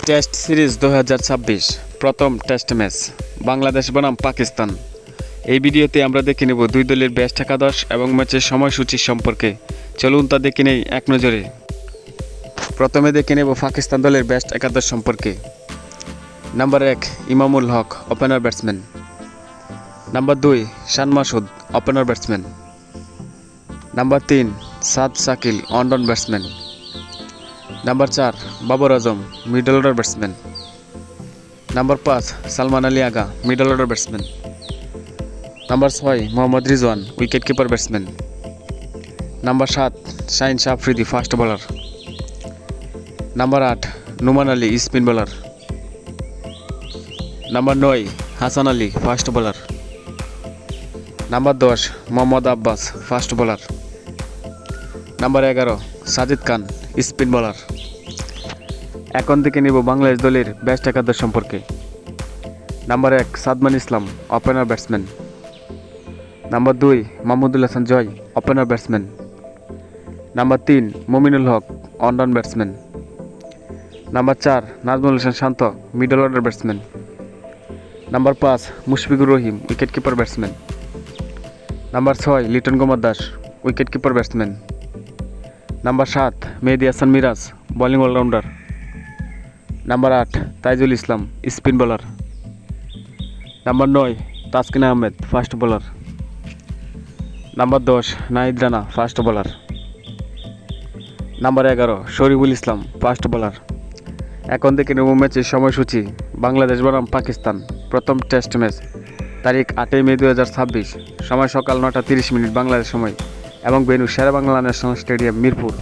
Test series 2026 প্রথম test match Bangladesh বনাম পাকিস্তান। এই ভিডিওতে আমরা দেখে নেব দুই দলের বেস্ট একাদশ এবং ম্যাচের সময়সূচি সম্পর্কে। চলুন তা দেখে নেই এক নজরে। প্রথমে দেখে নেব পাকিস্তান দলের বেস্ট একাদশ সম্পর্কে। Number 1 Imamul Haq, opener batsman. Number 2 Shan Masood, opener batsman. Number 3 Saud Shakeel, on batsman. Number 4 Babar Azam, middle order batsman. Number 5 Salman Ali Agha, middle order batsman. Number 6 Mohammad Rizwan, wicket keeper batsman. Number 7 Shaheen Shah Afridi, fast bowler. Number 8 Nauman Ali, spin bowler. Number 9 Hasan Ali, fast bowler. Number 10 Mohammad Abbas, fast bowler. Number 11 Sajid Khan, spin bowler. এখন থেকে নিব বাংলাদেশ দলের best একাদশ সম্পর্কে। Number 1 Sadman Islam, opener batsman. Number 2 Mahmudul Hasan Joy, opener batsman. Number 3 Mominul Haque, on batsman. Number 4 Najmul Hossain Shanto, middle order batsman. Number 5 Mushfiqur Rahim, wicket keeper batsman. Number 6 Liton Kumar Das, wicket keeper batsman. Number 7 Mehidy Hasan Miraz, bowling allrounder. Number 8 Taijul Islam, spin bowler. Number 9 Taskin Ahmed, fast bowler. Number 10 Nahid Rana, fast bowler. Number 11 Shoriful Islam, fast bowler. এখন থেকে নেব ম্যাচের সময়সূচি। বাংলাদেশ বনাম পাকিস্তান, প্রথম test match, তারিখ 8 মে 2026, সময় সকাল 9টা 30 মিনিট বাংলাদেশ সময় এবং venue Sher-e-Bangla national stadium, Mirpur.